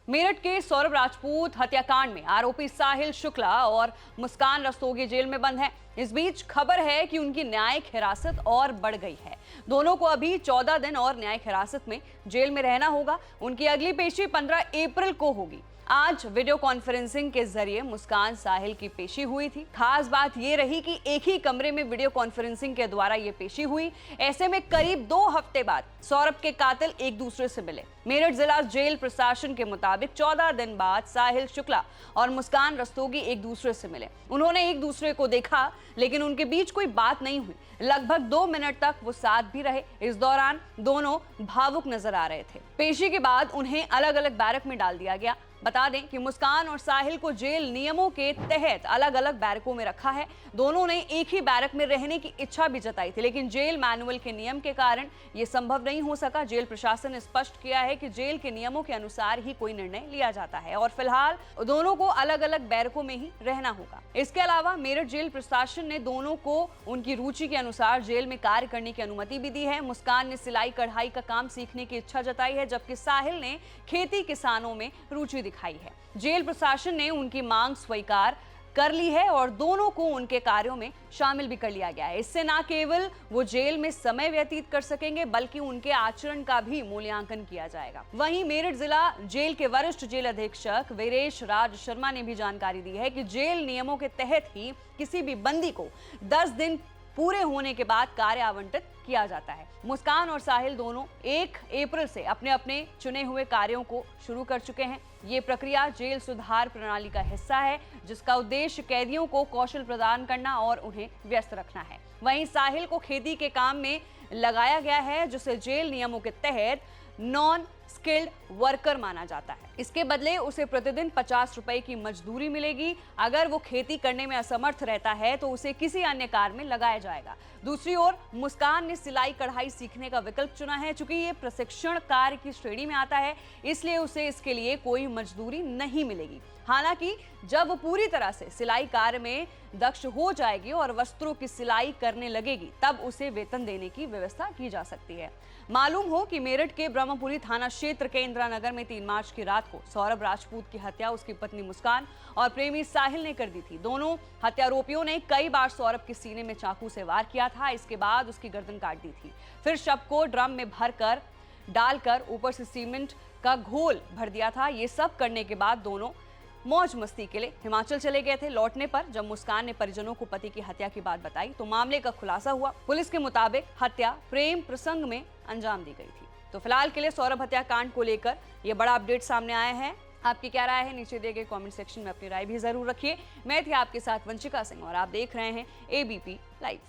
मेरठ के सौरभ राजपूत हत्याकांड में आरोपी साहिल शुक्ला और मुस्कान रस्तोगी जेल में बंद हैं। इस बीच खबर है कि उनकी न्यायिक हिरासत और बढ़ गई है। दोनों को अभी 14 दिन और न्यायिक हिरासत में जेल में रहना होगा। उनकी अगली पेशी 15 अप्रैल को होगी। आज वीडियो कॉन्फ्रेंसिंग के जरिए मुस्कान साहिल की पेशी हुई थी। खास बात यह रही कि एक ही कमरे में वीडियो कॉन्फ्रेंसिंग के द्वारा यह पेशी हुई। ऐसे में करीब 2 हफ्ते बाद सौरभ के कातिल एक दूसरे से मिले। मेरठ जिला जेल प्रशासन के मुताबिक 14 दिन बाद साहिल शुक्ला और मुस्कान रस्तोगी एक दूसरे से मिले। उन्होंने एक दूसरे को देखा, लेकिन उनके बीच कोई बात नहीं हुई। लगभग 2 मिनट तक वो साथ भी रहे। इस दौरान दोनों भावुक नजर आ रहे थे। पेशी के बाद उन्हें अलग अलग बैरक में डाल दिया गया। बता दें कि मुस्कान और साहिल को जेल नियमों के तहत अलग अलग बैरकों में रखा है। दोनों ने एक ही बैरक में रहने की इच्छा भी जताई थी, लेकिन जेल मैनुअल के नियम के कारण यह संभव नहीं हो सका। जेल प्रशासन ने स्पष्ट किया है कि जेल के नियमों के अनुसार ही कोई निर्णय लिया जाता है और फिलहाल दोनों को अलग अलग बैरकों में ही रहना होगा। इसके अलावा मेरठ जेल प्रशासन ने दोनों को उनकी रुचि के अनुसार जेल में कार्य करने की अनुमति भी दी है। मुस्कान ने सिलाई कढ़ाई का काम सीखने की इच्छा जताई है, जबकि साहिल ने खेती किसानों में रुचि दिखाई है। जेल प्रशासन ने उनकी मांग स्वीकार कर ली है और दोनों को उनके कार्यों में शामिल भी कर लिया गया है। इससे न केवल वो जेल में समय व्यतीत कर सकेंगे, बल्कि उनके आचरण का भी मूल्यांकन किया जाएगा। वहीं मेरठ जिला जेल के वरिष्ठ जेल अधीक्षक वीरेश राज शर्मा ने भी जानकारी दी है कि जेल नियमों के तहत ही किसी भी बंदी को 10 दिन पूरे होने के बाद कार्य आवंटित किया जाता है। मुस्कान और साहिल दोनों 1 अप्रैल से अपने अपने चुने हुए कार्यों को शुरू कर चुके हैं। ये प्रक्रिया जेल सुधार प्रणाली का हिस्सा है, जिसका उद्देश्य कैदियों को कौशल प्रदान करना और उन्हें व्यस्त रखना है। वहीं साहिल को खेती के काम में लगाया गया है, जिसे जेल नियमों के तहत नॉन स्किल्ड वर्कर माना जाता है। इसके बदले उसे प्रतिदिन 50 रुपए की मजदूरी मिलेगी। अगर वो खेती करने में असमर्थ रहता है तो उसे किसी अन्य कार्य में लगाया जाएगा। दूसरी ओर मुस्कान ने सिलाई कढ़ाई सीखने का विकल्प चुना है। चूंकि ये प्रशिक्षण कार्य की श्रेणी में आता है, इसलिए उसे इसके लिए कोई मजदूरी नहीं मिलेगी। हालांकि जब वो पूरी तरह से सिलाई कार्य में दक्ष हो जाएगी और वस्त्रों की सिलाई करने लगेगी, तब उसे वेतन देने की व्यवस्था की जा सकती है। मालूम हो कि मेरठ के ब्रह्मपुरी थाना क्षेत्र के इंदिरा नगर में 3 मार्च की रात को सौरभ राजपूत की हत्या उसकी पत्नी मुस्कान और प्रेमी साहिल ने कर दी थी। दोनों हत्यारोपियों ने कई बार सौरभ के सीने में चाकू से वार किया था। इसके बाद उसकी गर्दन काट दी थी। फिर शव को ड्रम में भरकर डालकर ऊपर से सीमेंट का घोल भर दिया था। ये सब करने के बाद दोनों मौज मस्ती के लिए हिमाचल चले गए थे। लौटने पर जब मुस्कान ने परिजनों को पति की हत्या की बात बताई तो मामले का खुलासा हुआ। पुलिस के मुताबिक हत्या प्रेम प्रसंग में अंजाम दी गई थी। तो फिलहाल के लिए सौरभ हत्याकांड को लेकर ये बड़ा अपडेट सामने आया है। आपकी क्या राय है? नीचे दिए गए कमेंट सेक्शन में अपनी राय भी जरूर रखिए। मैं थी आपके साथ वंशिका सिंह और आप देख रहे हैं ABP लाइव।